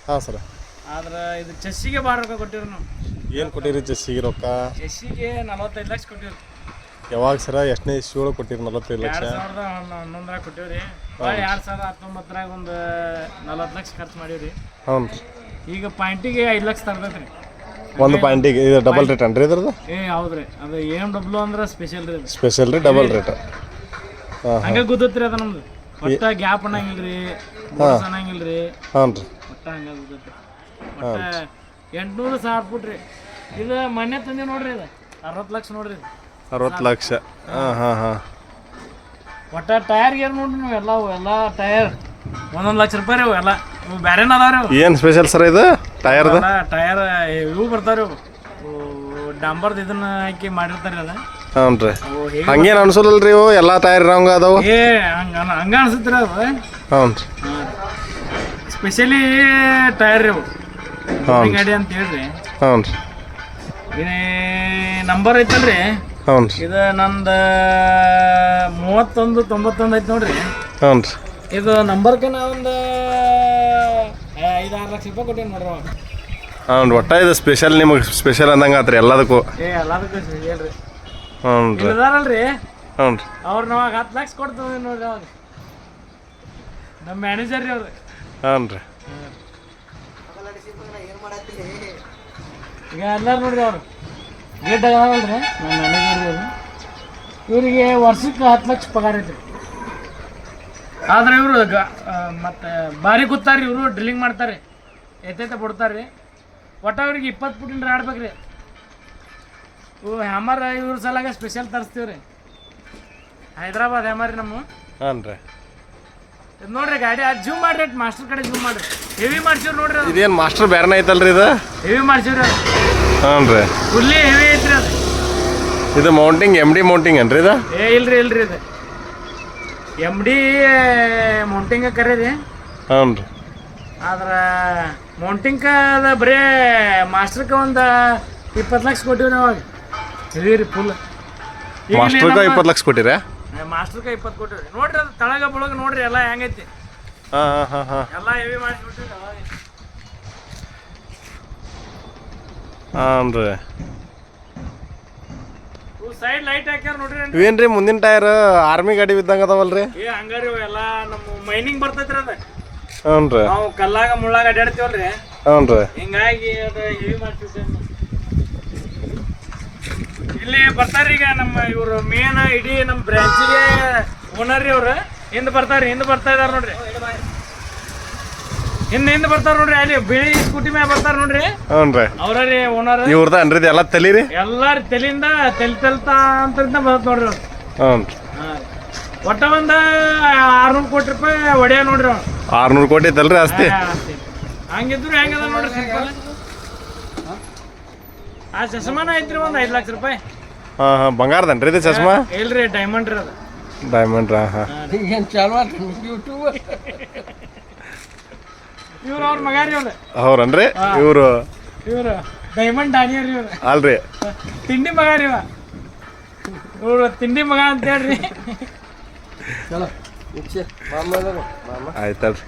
ಹಾಂ ಸರ್. ಆದ್ರೆ ಇದು ಚೆಸ್ಸಿಗೆ ಭಾಳ ರೊಕ್ಕ ಕೊಟ್ಟಿವ್ರಿ ನಾವು. ಏನು ಕೊಟ್ಟಿರಿ ಚೆಸ್ಸಿಗೆ ರೊಕ್ಕ? ಚೆಸ್ಸಿಗೆ 45 ಲಕ್ಷ ಕೊಟ್ಟಿವ್ರಿ. ಯಾವಾಗ ಸರ ಎಷ್ಟನೇ ಇಸ್ವಿಗಳು ಕೊಟ್ಟಿರಿ 45 ಲಕ್ಷ? 2011 ಕೊಟ್ಟಿವ್ರಿ. 2019 ಒಂದು 40 ಲಕ್ಷ ಖರ್ಚು ಮಾಡೀವ್ರಿ. ಹ್ಞೂ ರೀ. ಈಗ ಪಾಯಿಂಟಿಗೆ 5 ಲಕ್ಷ ತರ್ತೈತ್ರಿ. ಒಂದು ಪಾಯಿಂಟಿಗೆ ಇದು ಡಬಲ್ ರೇಟ್ ಅನ್ರಿ ಇದ್ರದ್ದು? ಹೌದ್ರಿ. ಅದು AMW ಅಂದ್ರೆ ಸ್ಪೆಷಲ್ ರೀ. ಸ್ಪೆಷಲ್ ರೀ, ಡಬಲ್ ರೇಟ್. ಹಂಗೆ ಗುದ್ದತ್ರಿ ಅದು ನಮ್ದು. ಒಟ್ಟ ಗ್ಯಾಪ್ ಅನ್ನಂಗಿಲ್ರಿ, ಅನ್ನಂಗಿಲ್ರಿ. ಹಾಂ ರೀ. ಒಟ್ಟ ಹಂಗ ಗುದ್ದತ್ರಿ. ಒಟ್ಟ 800,000 ಫುಟ್ ರೀ. ಇದು ಮೊನ್ನೆ ತಂದೆ ನೋಡ್ರಿ, ಇದು 60 ಲಕ್ಷ ನೋಡ್ರಿ. 60 ಲಕ್ಷ. ಹಾಂ. ಒಟ್ಟ ಟೈರ್ ಗೇರ್ ನೋಡ್ರಿ ನೀವು ಎಲ್ಲ ಟೈರ್ 1 ಲಕ್ಷ ರೂಪಾಯಿ ರೀ. ಎಲ್ಲ ಇವು ಬೇರೆನ ಅದಾವ್ರಿ. ಏನು ಸ್ಪೆಷಲ್ ಸರ್ ಇದು ಟೈರ್ದು? ಟೈರ್ ಇವು ಬರ್ತಾವ್ರಿ. ಡಾಂಬರ್ದು ಇದನ್ನ ಹಾಕಿ ಮಾಡಿರ್ತಾರೆ ಅದ. ಹ್ಞೂ ರೀ. ಹಂಗೇನು ಅನ್ಸೋಲ್ಲಲ್ರಿ ಇವು ಎಲ್ಲ ಟೈರ್ ರಾಂಗ್ ಅದಾವು? ಹಂಗ ಅನ್ಸುತ್ತೀರ ಅದು. ಹ್ಞೂ ರೀ. ಸ್ಪೆಷಲಿ ಟೈರ್ ರೀ ಅವು, ಗಾಡಿ ಅಂತ ಹೇಳ್ರಿ. ಹ್ಞೂ ರೀ. ನಂಬರ್ ಐತಲ್ರಿ. ಹ್ಞೂ ರೀ. ಇದು ನಂದು 3191 ಐತಿ ನೋಡ್ರಿ. ಹ್ಞೂ ರೀ. ಇದು ನಂಬರ್ಗೆ ನಾವೊಂದು 5-6 ಲಕ್ಷ ರೂಪಾಯಿ ಕೊಟ್ಟೇನಿ ನೋಡ್ರಿ. ಹ್ಞೂ. ಒಟ್ಟ ಇದು ಸ್ಪೆಷಲ್, ನಿಮಗೆ ಸ್ಪೆಷಲ್ ಅಂದಂಗೆ ಆತ್ರಿ ಎಲ್ಲದಕ್ಕೂ? ಎಲ್ಲದಕ್ಕೂ ಹೇಳ್ರಿ. ಹ್ಞೂ ರೀ. ಇದಾರಲ್ರಿ, ಹ್ಞೂ ರೀ. ಅವ್ರು ನಾವಾಗ 10 ಲಕ್ಷ ಕೊಡ್ತೀವಿ ನೋಡ್ರಿ. ಅವಾಗ ನಮ್ಮ ಮ್ಯಾನೇಜರ್ ರೀ ಅವ್ರು. ಹ್ಞೂ ರೀ. ಈಗ ಎಲ್ಲಾರು ನೋಡ್ರಿ ಅವ್ರು ಗೇಟ್ ಆಗಲ್ರಿ ನಮ್ಮ ಮ್ಯಾನೇಜರ್ ಅವರು. ಇವರಿಗೆ ವರ್ಷಕ್ಕೆ 10 ಲಕ್ಷ ಪಗಾರ ಐತ್ರಿ. ಆದ್ರೆ ಇವರು ಮತ್ತು ಭಾರಿ ಕೂತಾರ್ರಿ. ಇವರು ಡ್ರಿಲ್ಲಿಂಗ್ ಮಾಡ್ತಾರೆ, ಎತ್ತೈತೆ ಬಿಡ್ತಾರೆ ರೀ. ಒಟ್ಟು ಅವ್ರಿಗೆ 20 ಫುಟಿನ ಆಡ್ಬೇಕ್ರಿ. ಇವು ಹ್ಯಾಮರ್ ಇವ್ರ ಸಲಾಗ ಸ್ಪೆಷಲ್ ತರಿಸ್ತೀವಿ ರೀ. ಹೈದ್ರಾಬಾದ್ ಹ್ಯಾಮರ್ ರೀ ನಮ್ಮ. ಹಾಂ ರೀ. ಇದು ನೋಡ್ರಿ ಗಾಡಿ ಅದು ಜೂಮ್ ಮಾಡ್ರಿ, ಮಾಸ್ಟರ್ ಕಡೆ ಜೂಮ್ ಮಾಡ್ರಿ. ಹೆವಿ ಮಾಡ್ಸಿವ್ರಿ ನೋಡ್ರಿ. ಅದು ಇದೇನು ಮಾಸ್ಟರ್ ಬೇರೆನೇ ಐತಲ್ರಿ ಇದು? ಹೆವಿ ಮಾಡ್ಸಿವ್ರಿ ಅದು. ಹ್ಞೂ ರೀ. ಫುಲ್ಲಿ ಹೆವಿ ಐತ್ರಿ ಅದು. ಇದು ಮೌಂಟಿಂಗ್ MD ಮೌಂಟಿಂಗ್ ಅನ್ರಿ ಇದು? ಇಲ್ರಿ ಇದು MD ಮೌಂಟಿಂಗ ಕರೀರಿ. ಹ್ಞೂ ರೀ. ಆದ್ರೆ ಮೌಂಟಿಂಗ್ ಅದ ಬರೀ ಮಾಸ್ಟರ್ಗೆ ಒಂದು 20 ಲಕ್ಷ ಕೊಟ್ಟಿವಿ ನಾವು. ಹೆವಿ ರೀ ಫುಲ್. ಮಾಸ್ಟರ್ಗೆ 20 ಲಕ್ಷ ಕೊಟ್ಟಿರಾ? ಮಾಸ್ಟರ್ಗೆ 20 ಕೊಟ್ಟಿವಿ ನೋಡ್ರಿ. ಅದು ತಳಗ ಬಳಗ ನೋಡ್ರಿ ಎಲ್ಲ ಹೆಂಗೈತಿ. ಹಾಂ. ಎಲ್ಲ ಹೆವಿ ಮಾಡಿಸ್ಬಿಟ್ರಿ ಅವಾಗ. ಹಾಂ ರೀ. ಸೈಡ್ ಲೈಟ್ ಹಾಕ್ಯಾರ ನೋಡ್ರಿ. ಇವೇನ್ರಿ ಮುಂದಿನ ಟೈರ್ ಆರ್ಮಿ ಗಾಡಿ ಬಿದ್ದಂಗೆ ಅದಾವಲ್ರಿ? ಹಂಗಾರಿ ಎಲ್ಲ ನಮ್ಮ ಮೈನಿಂಗ್ ಬರ್ತೈತ್ರಿ ಅದ. ಹ್ಞೂ ರೀ. ನಾವು ಕಲ್ಲಾಗ ಮುಳ್ಳಾಗ ಅಡ್ಡಾಡ್ತೀವಲ್ರಿ. ಹ್ಞೂ ರೀ. ಹಿಂಗಾಗಿ ಅದು ಹೆವಿ ಮಾಡ್ತಿದ್ದೆ. ಇಲ್ಲಿ ಬರ್ತಾರ ಈಗ ನಮ್ಮ ಇವರು ಮೇನ್ ಇಡೀ ನಮ್ಮ ಬ್ರಾಂಚಿಗೆ ಓನರ್ ರೀ ಅವ್ರು. ಹಿಂದೆ ಬರ್ತಾರ ಇದಾರ ನೋಡ್ರಿ. ಹಿಂದೆ ಬರ್ತಾರ ನೋಡ್ರಿ. ಅಲ್ಲಿ ಬಿಳಿ ಸ್ಕೂಟಿ ಮ್ಯಾಗ ಬರ್ತಾರ ನೋಡ್ರಿ. ಹ್ಞೂ ರೀ. ಅವ್ರಿ ಓನರ್. ಇವ್ರದ ಅನ್ರಿ ಎಲ್ಲ ತಲೀರಿ? ಎಲ್ಲಾರ ತಲಿಯಿಂದ ತೆಲ್ತಾ ಅಂತ ಬರ್ತದೆ ನೋಡ್ರಿ ಅವ್ರು. ಹ್ಞೂ. ಒಟ್ಟ ಒಂದು 600 ಕೋಟಿ ರೂಪಾಯಿ ಒಡೆಯ ನೋಡ್ರಿ ಅವ್ನು. 600 ಕೋಟಿ ಐತಲ್ರಿ ಆಸ್ತಿ? ಹಂಗಿದ್ರು ಹೆಂಗದ ನೋಡ್ರಿ ಸಿಂಪಲ್. ಆ ಚಸ್ಮಾನ ಐತ್ರಿ ಒಂದು 5 ಲಕ್ಷ ರೂಪಾಯಿ. ಹಾಂ. ಬಂಗಾರದನ್ರಿ ಇದು ಚಸ್ಮಾ? ಇಲ್ರಿ ಡೈಮಂಡ್ ರೀ ಅದು. ಡೈಮಂಡ್ ರೀ. ಹಾಂ. ಇವ್ರು ಅವ್ರ ಮಗ ರೀ ಅವ್ರು. ಅವ್ರನ್ರಿ ಇವರು ಡೈಮಂಡ್ ಡಾನಿಯರ್ ರೀ ಇವ್ರು. ಅಲ್ರಿ ತಿಂಡಿ ಮಗ ರೀ ಇವ್ರು. ತಿಂಡಿ ಮಗ ಅಂತ ಹೇಳ್ರಿ. ಆಯ್ತಲ್ರಿ.